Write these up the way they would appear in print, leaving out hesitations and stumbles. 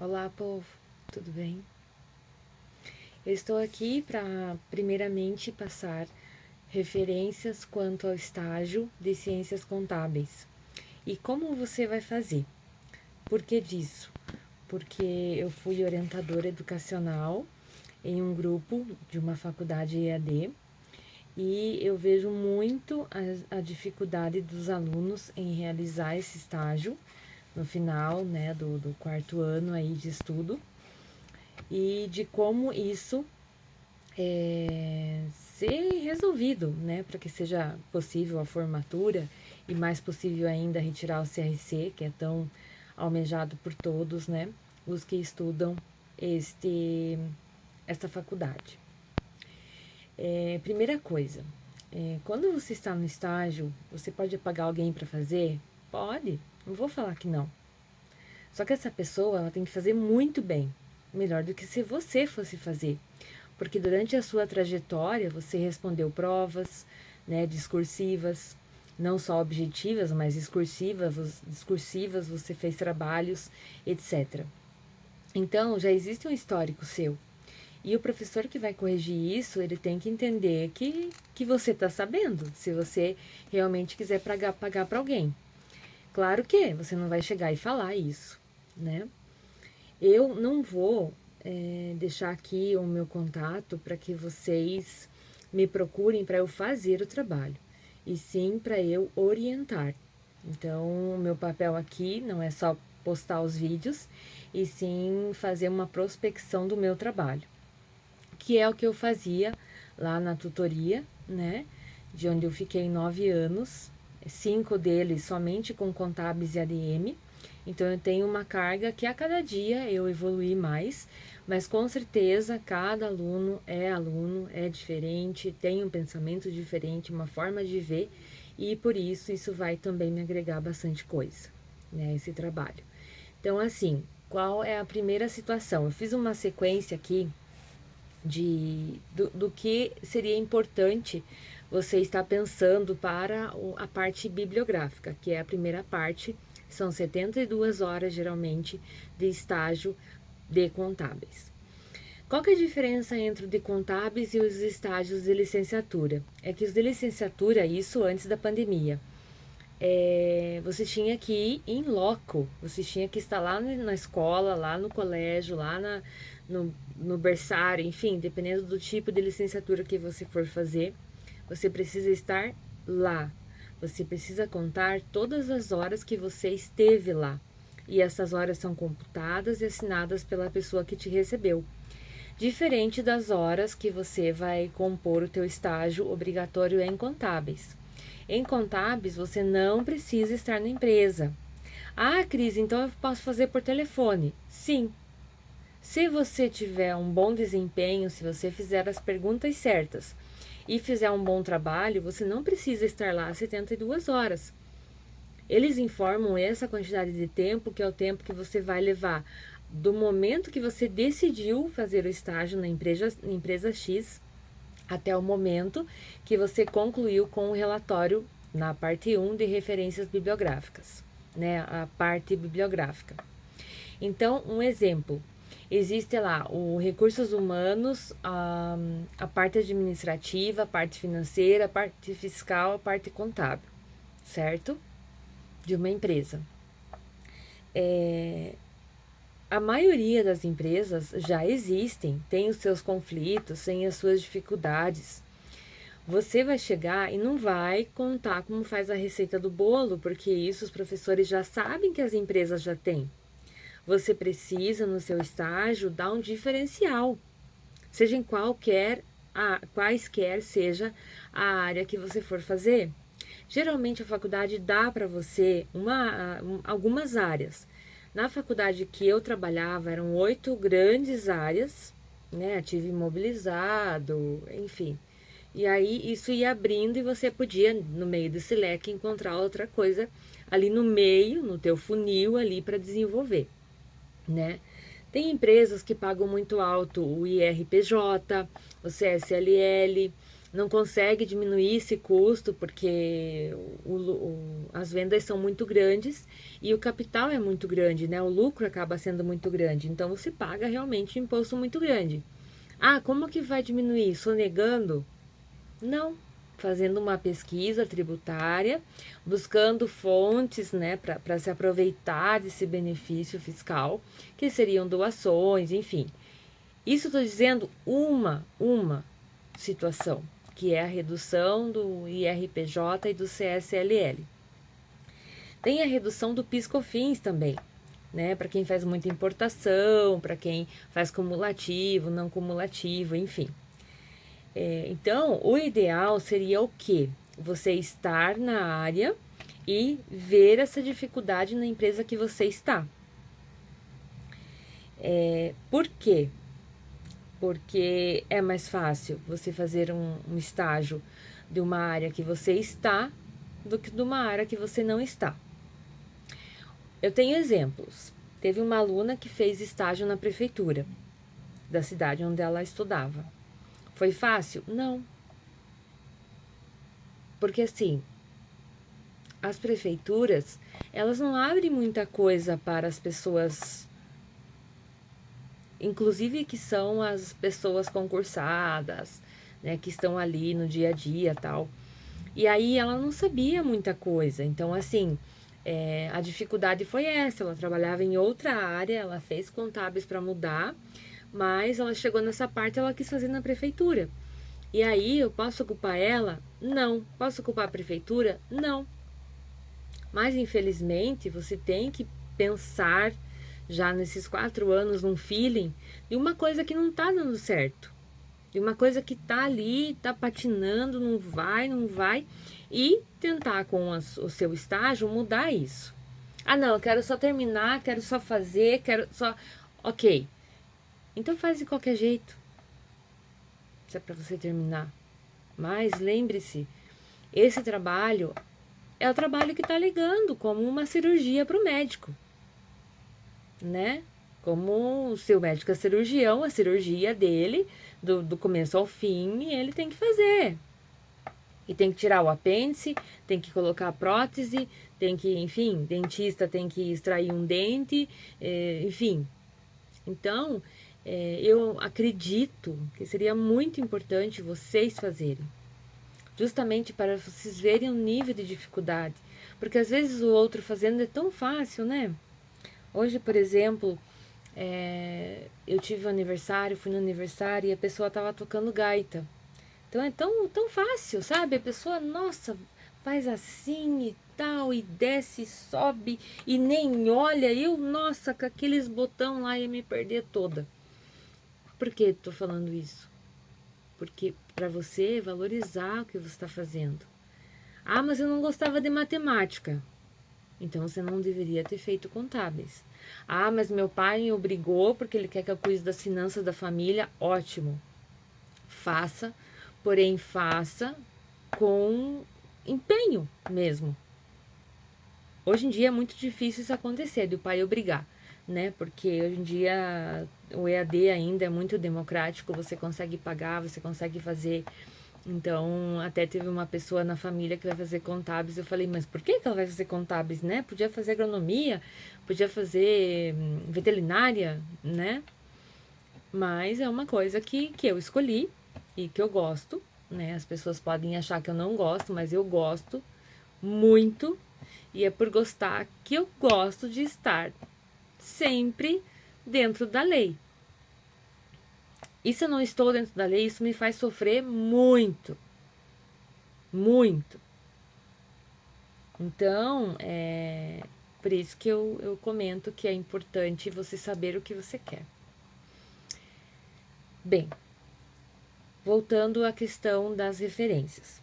Olá, povo, tudo bem? Eu estou aqui para, primeiramente, passar referências quanto ao estágio de ciências contábeis. E como você vai fazer? Por que disso? Porque eu fui orientadora educacional em um grupo de uma faculdade EAD e eu vejo muito a dificuldade dos alunos em realizar esse estágio no final, né, do quarto ano aí de estudo e de como isso ser resolvido, né, para que seja possível a formatura e mais possível ainda retirar o CRC, que é tão almejado por todos, né, os que estudam esta faculdade. Primeira coisa, quando você está no estágio, você pode pagar alguém para fazer? Pode, não vou falar que não. Só que essa pessoa ela tem que fazer muito bem, melhor do que se você fosse fazer. Porque durante a sua trajetória você respondeu provas, né, discursivas, não só objetivas, mas discursivas, você fez trabalhos, etc. Então já existe um histórico seu. E o professor que vai corrigir isso, ele tem que entender que você está sabendo, se você realmente quiser pagar para alguém. Claro que você não vai chegar e falar isso, né? Eu não vou deixar aqui o meu contato para que vocês me procurem para eu fazer o trabalho, e sim para eu orientar. Então, o meu papel aqui não é só postar os vídeos, e sim fazer uma prospecção do meu trabalho, que é o que eu fazia lá na tutoria, né? De onde eu fiquei 9 anos, 5 deles somente com contábeis e ADM. Então eu tenho uma carga que a cada dia eu evolui mais, mas com certeza cada aluno, é diferente, tem um pensamento diferente, uma forma de ver, e por isso vai também me agregar bastante coisa, né, esse trabalho. Então assim, qual é a primeira situação? Eu fiz uma sequência aqui do que seria importante você estar pensando para a parte bibliográfica, que é a primeira parte, são 72 horas geralmente de estágio de contábeis. Qual que é a diferença entre o de contábeis e os estágios de licenciatura? É que os de licenciatura, isso antes da pandemia, você tinha que ir em loco, você tinha que estar lá na escola, lá no colégio, no berçário, enfim, dependendo do tipo de licenciatura que você for fazer, você precisa estar lá. Você precisa contar todas as horas que você esteve lá. E essas horas são computadas e assinadas pela pessoa que te recebeu. Diferente das horas que você vai compor o teu estágio obrigatório em contábeis. Em contábeis, você não precisa estar na empresa. Ah, Cris, então eu posso fazer por telefone? Sim. Se você tiver um bom desempenho, se você fizer as perguntas certas e fizer um bom trabalho, você não precisa estar lá 72 horas. Eles informam essa quantidade de tempo, que é o tempo que você vai levar do momento que você decidiu fazer o estágio na empresa X até o momento que você concluiu com o relatório na parte 1 de referências bibliográficas, né? A parte bibliográfica. Então, um exemplo. Existe lá o recursos humanos, a parte administrativa, a parte financeira, a parte fiscal, a parte contábil, certo? De uma empresa. A maioria das empresas já existem, tem os seus conflitos, tem as suas dificuldades. Você vai chegar e não vai contar como faz a receita do bolo, porque isso os professores já sabem que as empresas já têm. Você precisa, no seu estágio, dar um diferencial, seja em quaisquer seja a área que você for fazer. Geralmente a faculdade dá para você algumas áreas. Na faculdade que eu trabalhava, eram 8 grandes áreas, né? Ativo imobilizado, enfim. E aí isso ia abrindo e você podia, no meio desse leque, encontrar outra coisa ali no meio, no teu funil ali para desenvolver, né? Tem empresas que pagam muito alto o IRPJ, o CSLL, não consegue diminuir esse custo porque as vendas são muito grandes e o capital é muito grande, né? O lucro acaba sendo muito grande, então você paga realmente um imposto muito grande. Ah, como que vai diminuir? Sonegando? Não. Fazendo uma pesquisa tributária, buscando fontes, né, para se aproveitar desse benefício fiscal, que seriam doações, enfim. Isso estou dizendo uma situação, que é a redução do IRPJ e do CSLL. Tem a redução do PIS/COFINS também, né? Para quem faz muita importação, para quem faz cumulativo, não cumulativo, enfim. Então, o ideal seria o quê? Você estar na área e ver essa dificuldade na empresa que você está. Por quê? Porque é mais fácil você fazer um estágio de uma área que você está do que de uma área que você não está. Eu tenho exemplos. Teve uma aluna que fez estágio na prefeitura da cidade onde ela estudava. Foi fácil? Não. Porque assim, as prefeituras, elas não abrem muita coisa para as pessoas, inclusive que são as pessoas concursadas, né, que estão ali no dia a dia, tal. E aí ela não sabia muita coisa. Então, assim, a dificuldade foi essa. Ela trabalhava em outra área, ela fez contábeis para mudar, mas ela chegou nessa parte, ela quis fazer na prefeitura. E aí eu posso culpar ela? Não. Posso culpar a prefeitura? Não. Mas infelizmente você tem que pensar já nesses 4 anos num feeling de uma coisa que não tá dando certo. De uma coisa que tá ali, tá patinando, não vai, e tentar com o seu estágio mudar isso. Ah, não, eu quero só terminar, quero só fazer, quero só. Ok. Então faz de qualquer jeito. Se é para você terminar. Mas lembre-se, esse trabalho é o trabalho que está ligando como uma cirurgia para o médico, né? Como o seu médico é cirurgião, a cirurgia dele, do começo ao fim, ele tem que fazer. E tem que tirar o apêndice, tem que colocar a prótese, tem que, enfim, dentista tem que extrair um dente, enfim. Então, eu acredito que seria muito importante vocês fazerem, justamente para vocês verem o nível de dificuldade. Porque às vezes o outro fazendo é tão fácil, né? Hoje, por exemplo, eu tive um aniversário, fui no aniversário e a pessoa estava tocando gaita. Então é tão fácil, sabe? A pessoa, nossa, faz assim e tal, e desce, e sobe, e nem olha. Eu, nossa, com aqueles botão lá ia me perder toda. Por que tô falando isso? Porque para você valorizar o que você está fazendo. Ah, mas eu não gostava de matemática. Então você não deveria ter feito contábeis. Ah, mas meu pai me obrigou porque ele quer que eu cuide das finanças da família. Ótimo. Faça, porém faça com empenho mesmo. Hoje em dia é muito difícil isso acontecer, do pai obrigar, né? Porque hoje em dia o EAD ainda é muito democrático, você consegue pagar, você consegue fazer. Então, até teve uma pessoa na família que vai fazer contábeis. Eu falei, mas por que ela vai fazer contábeis, né? Podia fazer agronomia, podia fazer veterinária, né? Mas é uma coisa que eu escolhi e que eu gosto, né? As pessoas podem achar que eu não gosto, mas eu gosto muito. E é por gostar que eu gosto de estar sempre dentro da lei. E se eu não estou dentro da lei, isso me faz sofrer muito. Muito. Então, por isso que eu comento que é importante você saber o que você quer. Bem, voltando à questão das referências.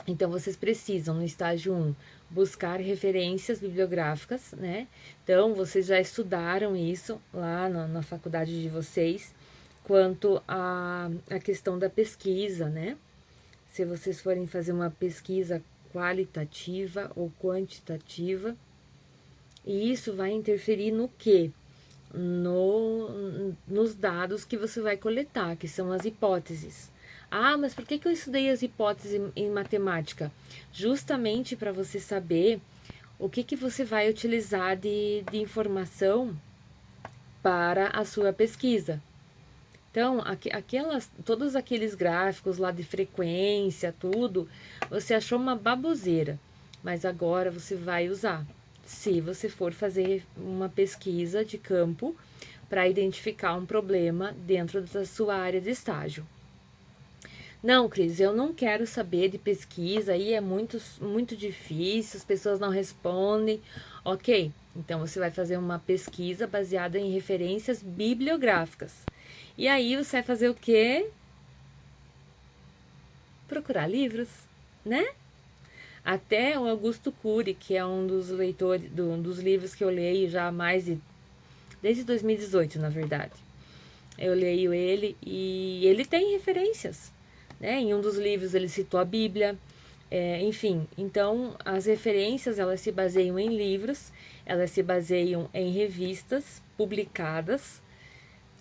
Então, vocês precisam, no estágio 1, buscar referências bibliográficas, né? Então, vocês já estudaram isso lá na faculdade de vocês, quanto à questão da pesquisa, né? Se vocês forem fazer uma pesquisa qualitativa ou quantitativa, e isso vai interferir no quê? Nos dados que você vai coletar, que são as hipóteses. Ah, mas por que eu estudei as hipóteses em matemática? Justamente para você saber o que você vai utilizar de informação para a sua pesquisa. Então, todos aqueles gráficos lá de frequência, tudo, você achou uma baboseira, mas agora você vai usar. Se você for fazer uma pesquisa de campo para identificar um problema dentro da sua área de estágio. Não, Cris, eu não quero saber de pesquisa, aí é muito difícil, as pessoas não respondem. Ok, então você vai fazer uma pesquisa baseada em referências bibliográficas. E aí você vai fazer o quê? Procurar livros, né? Até o Augusto Cury, que é um dos leitores, um dos livros que eu leio já há desde 2018, na verdade. Eu leio ele e ele tem referências, né? Em um dos livros ele citou a Bíblia, enfim. Então, as referências, elas se baseiam em livros, elas se baseiam em revistas publicadas,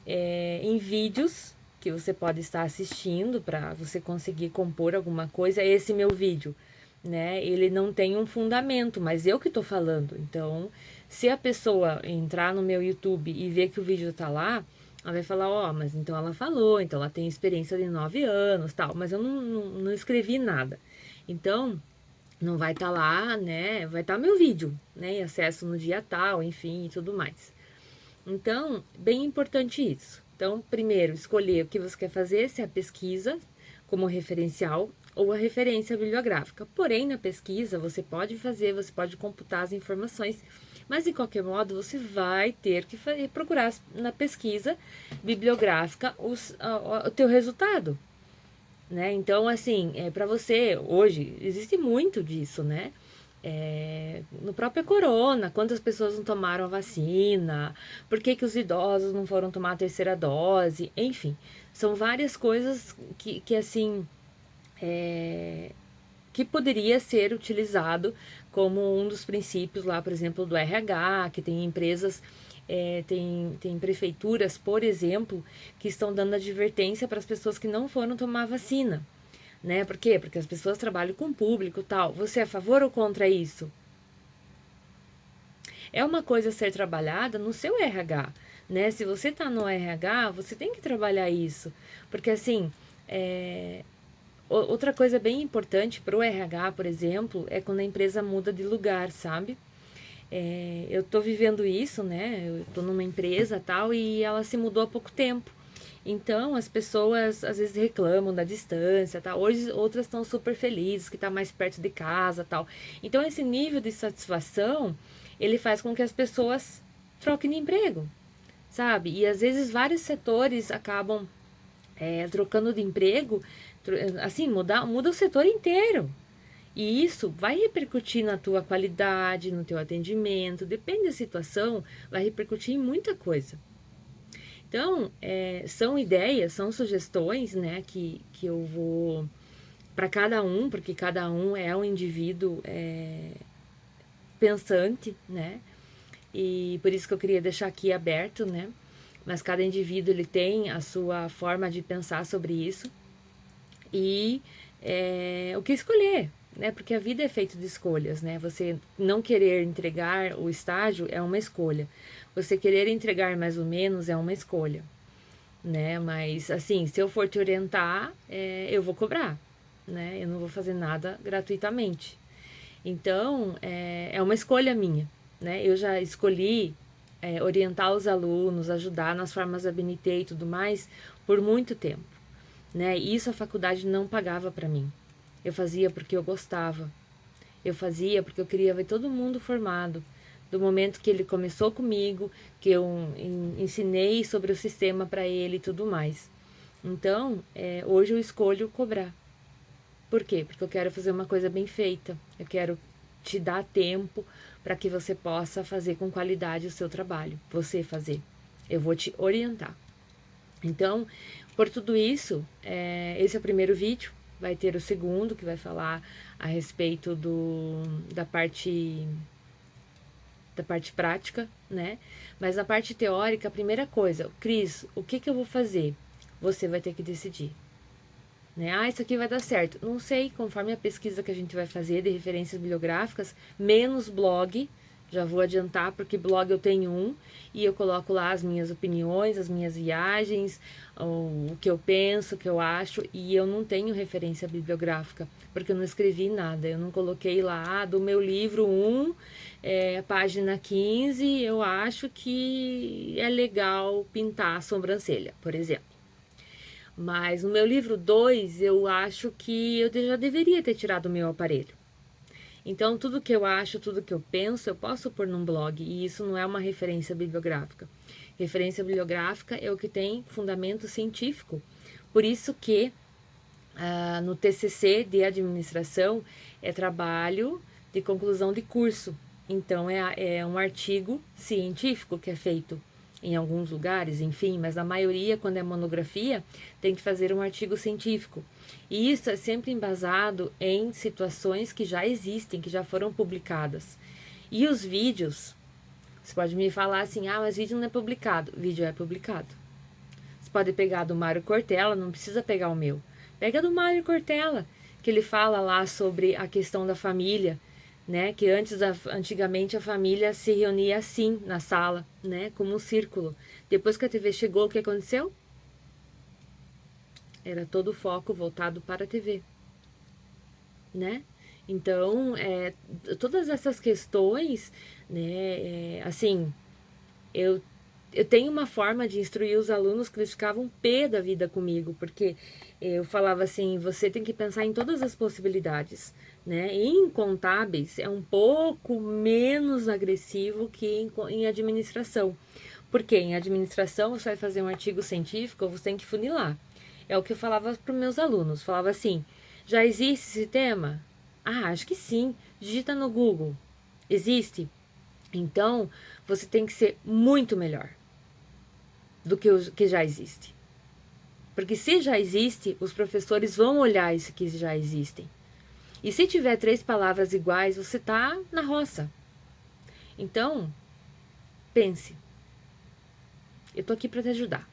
em vídeos que você pode estar assistindo para você conseguir compor alguma coisa. Esse meu vídeo, né? Ele não tem um fundamento, mas eu que tô falando. Então, se a pessoa entrar no meu YouTube e ver que o vídeo tá lá, ela vai falar, ó, mas então ela falou, então ela tem experiência de 9 anos, tal, mas eu não escrevi nada. Então, não vai estar lá, né? Vai estar meu vídeo, né? E acesso no dia tal, enfim, e tudo mais. Então, bem importante isso. Então, primeiro, escolher o que você quer fazer, se é a pesquisa como referencial ou a referência bibliográfica. Porém, na pesquisa, você pode computar as informações, mas de qualquer modo, você vai ter que procurar na pesquisa bibliográfica o teu resultado, né? Então, assim, para você, hoje, existe muito disso, né? No próprio corona, quantas pessoas não tomaram a vacina, por que os idosos não foram tomar a terceira dose, enfim, são várias coisas que assim, que poderia ser utilizado como um dos princípios lá, por exemplo, do RH, que tem empresas, tem prefeituras, por exemplo, que estão dando advertência para as pessoas que não foram tomar vacina, né? Por quê? Porque as pessoas trabalham com o público e tal. Você é a favor ou contra isso? É uma coisa a ser trabalhada no seu RH, né? Se você tá no RH, você tem que trabalhar isso. Porque assim, outra coisa bem importante para o RH, por exemplo, é quando a empresa muda de lugar, sabe? Eu tô vivendo isso, né? Eu tô numa empresa tal e ela se mudou há pouco tempo. Então, as pessoas às vezes reclamam da distância, tá? Hoje outras estão super felizes que tá mais perto de casa, tal. Então, esse nível de satisfação, ele faz com que as pessoas troquem de emprego, sabe? E às vezes vários setores acabam trocando de emprego, assim, muda o setor inteiro. E isso vai repercutir na tua qualidade, no teu atendimento, depende da situação, vai repercutir em muita coisa. Então, são ideias, são sugestões, né, que eu vou para cada um, porque cada um é um indivíduo pensante, né, e por isso que eu queria deixar aqui aberto, né, mas cada indivíduo ele tem a sua forma de pensar sobre isso e o que escolher, né, porque a vida é feita de escolhas, né, você não querer entregar o estágio é uma escolha, você querer entregar mais ou menos é uma escolha, né? Mas assim, se eu for te orientar, eu vou cobrar, né? Eu não vou fazer nada gratuitamente. Então, é uma escolha minha, né? Eu já escolhi orientar os alunos, ajudar nas formas da BNT e tudo mais por muito tempo, né? E isso a faculdade não pagava para mim. Eu fazia porque eu gostava. Eu fazia porque eu queria ver todo mundo formado. Do momento que ele começou comigo, que eu ensinei sobre o sistema para ele e tudo mais. Então, hoje eu escolho cobrar. Por quê? Porque eu quero fazer uma coisa bem feita. Eu quero te dar tempo para que você possa fazer com qualidade o seu trabalho. Você fazer. Eu vou te orientar. Então, por tudo isso, esse é o primeiro vídeo. Vai ter o segundo, que vai falar a respeito da parte prática, né? Mas na parte teórica, a primeira coisa, Cris, o que eu vou fazer? Você vai ter que decidir. né? Ah, isso aqui vai dar certo. Não sei, conforme a pesquisa que a gente vai fazer de referências bibliográficas, menos blog, já vou adiantar, porque blog eu tenho um, e eu coloco lá as minhas opiniões, as minhas viagens, o que eu penso, o que eu acho, e eu não tenho referência bibliográfica, porque eu não escrevi nada, eu não coloquei lá do meu livro 1, página 15, eu acho que é legal pintar a sobrancelha, por exemplo. Mas no meu livro 2, eu acho que eu já deveria ter tirado o meu aparelho. Então, tudo que eu acho, tudo que eu penso, eu posso pôr num blog, e isso não é uma referência bibliográfica. Referência bibliográfica é o que tem fundamento científico. Por isso que no TCC de administração é trabalho de conclusão de curso. Então, é um artigo científico que é feito em alguns lugares, enfim, mas na maioria, quando é monografia, tem que fazer um artigo científico. E isso é sempre embasado em situações que já existem, que já foram publicadas. E os vídeos, você pode me falar assim, ah, mas vídeo não é publicado. Vídeo é publicado. Você pode pegar do Mário Cortella, não precisa pegar o meu. Pega do Mário Cortella, que ele fala lá sobre a questão da família, né? Que antigamente a família se reunia assim na sala, né? Como um círculo. Depois que a TV chegou, o que aconteceu? Era todo o foco voltado para a TV, né? Então, todas essas questões, né? Assim, eu tenho uma forma de instruir os alunos que eles ficavam pé da vida comigo, porque eu falava assim, você tem que pensar em todas as possibilidades, né? Em contábeis é um pouco menos agressivo que em administração. Porque em administração você vai fazer um artigo científico, você tem que funilar. É o que eu falava para os meus alunos. Falava assim, já existe esse tema? Ah, acho que sim. Digita no Google. Existe? Então, você tem que ser muito melhor do que o que já existe. Porque se já existe, os professores vão olhar isso que já existem. E se tiver 3 palavras iguais, você tá na roça. Então, pense. Eu tô aqui para te ajudar.